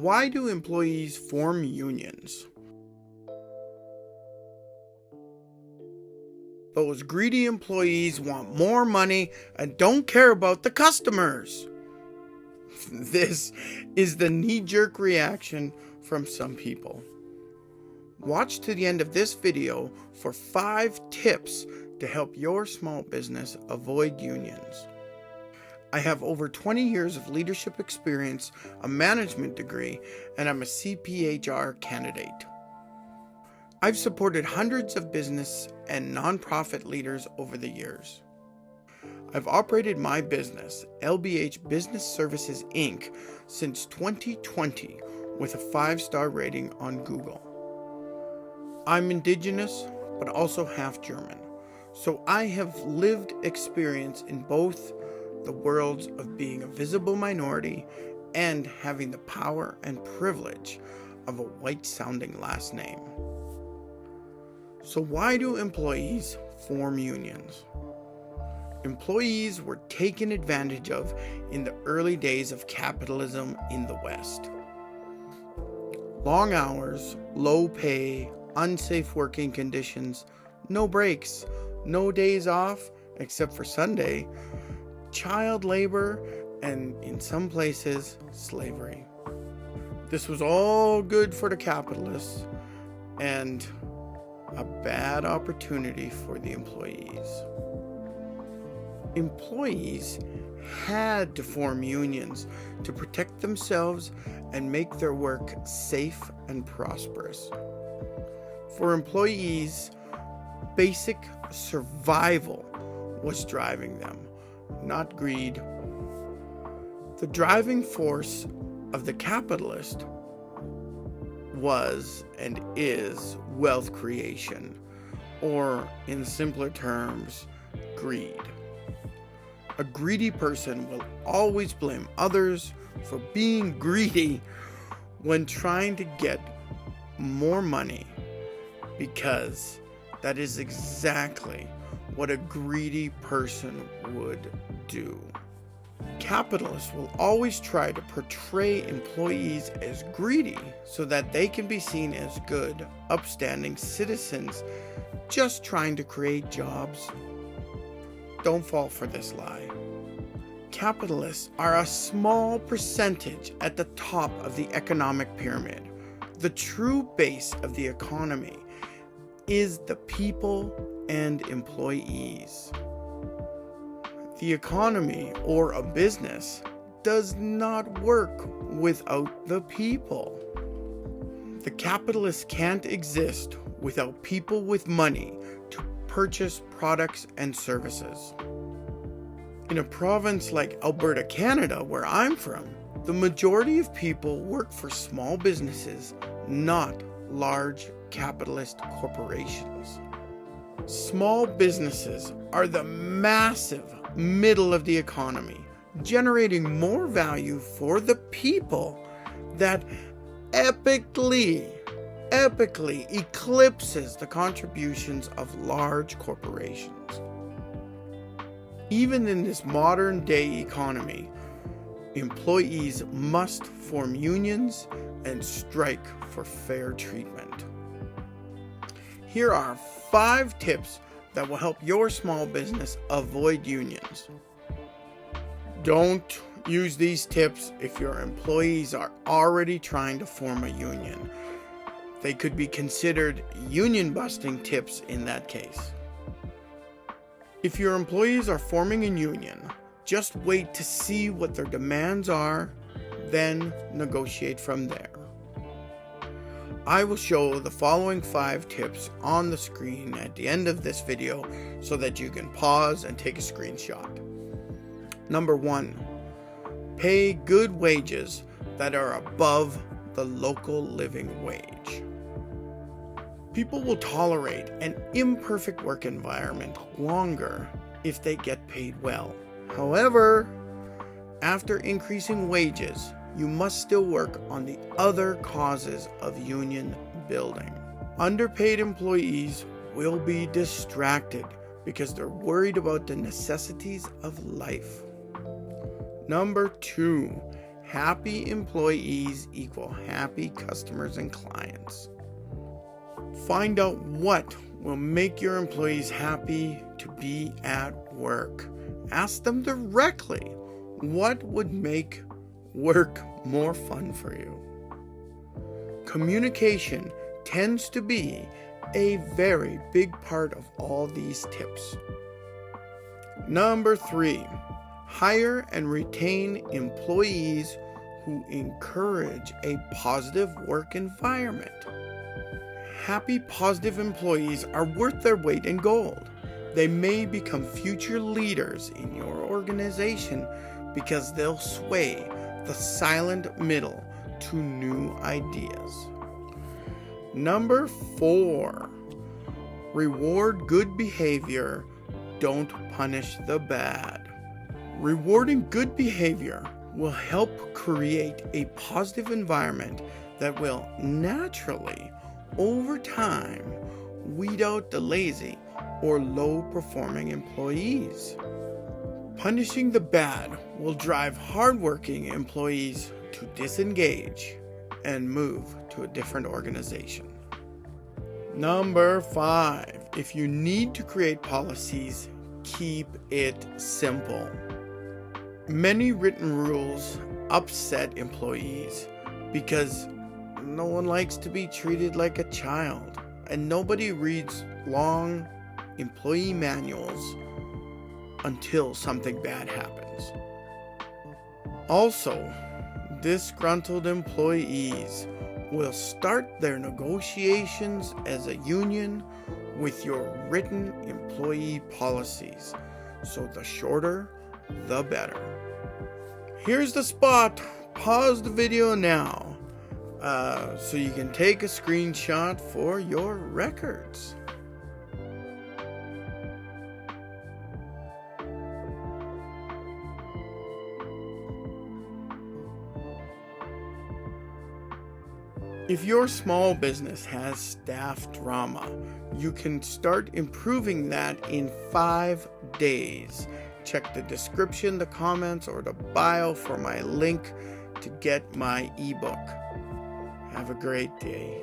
Why do employees form unions? Those greedy employees want more money and don't care about the customers. This is the knee-jerk reaction from some people. Watch to the end of this video for 5 tips to help your small business avoid unions. I have over 20 years of leadership experience, a management degree, and I'm a CPHR candidate. I've supported hundreds of business and nonprofit leaders over the years. I've operated my business, LBH Business Services Inc., since 2020 with a 5-star rating on Google. I'm Indigenous, but also half German, so I have lived experience in both the worlds of being a visible minority and having the power and privilege of a white-sounding last name. So why do employees form unions? Employees were taken advantage of in the early days of capitalism in the West. Long hours, low pay, unsafe working conditions, no breaks, no days off except for Sunday, child labor, and in some places, slavery. This was all good for the capitalists and a bad opportunity for the employees. Employees had to form unions to protect themselves and make their work safe and prosperous. For employees, basic survival was driving them, not greed. The driving force of the capitalist was and is wealth creation, or in simpler terms, greed. A greedy person will always blame others for being greedy when trying to get more money, because that is exactly what a greedy person would do. Capitalists will always try to portray employees as greedy so that they can be seen as good, upstanding citizens just trying to create jobs. Don't fall for this lie. Capitalists are a small percentage at the top of the economic pyramid. The true base of the economy is the people and employees. The economy, or a business, does not work without the people. The capitalists can't exist without people with money to purchase products and services. In a province like Alberta, Canada, where I'm from, the majority of people work for small businesses, not large capitalist corporations. Small businesses are the massive middle of the economy, generating more value for the people that epically eclipses the contributions of large corporations. Even in this modern day economy, employees must form unions and strike for fair treatment. Here are 5 tips that will help your small business avoid unions. Don't use these tips if your employees are already trying to form a union. They could be considered union-busting tips in that case. If your employees are forming a union, just wait to see what their demands are, then negotiate from there. I will show the following 5 tips on the screen at the end of this video so that you can pause and take a screenshot. Number 1, pay good wages that are above the local living wage. People will tolerate an imperfect work environment longer if they get paid well. However, after increasing wages, you must still work on the other causes of union building. Underpaid employees will be distracted because they're worried about the necessities of life. Number 2, Happy employees equal happy customers and clients. Find out what will make your employees happy to be at work. Ask them directly what would make work more fun for you. Communication tends to be a very big part of all these tips. Number 3, hire and retain employees who encourage a positive work environment. Happy, positive employees are worth their weight in gold. They may become future leaders in your organization because they'll sway the silent middle to new ideas. Number 4, reward good behavior, don't punish the bad. Rewarding good behavior will help create a positive environment that will naturally, over time, weed out the lazy or low-performing employees. Punishing the bad will drive hardworking employees to disengage and move to a different organization. Number 5, if you need to create policies, keep it simple. Many written rules upset employees because no one likes to be treated like a child, and nobody reads long employee manuals until something bad happens. Also, disgruntled employees will start their negotiations as a union with your written employee policies, so the shorter, the better. Here's the spot. Pause the video now so you can take a screenshot for your records. If your small business has staff drama, you can start improving that in 5 days. Check the description, the comments, or the bio for my link to get my ebook. Have a great day.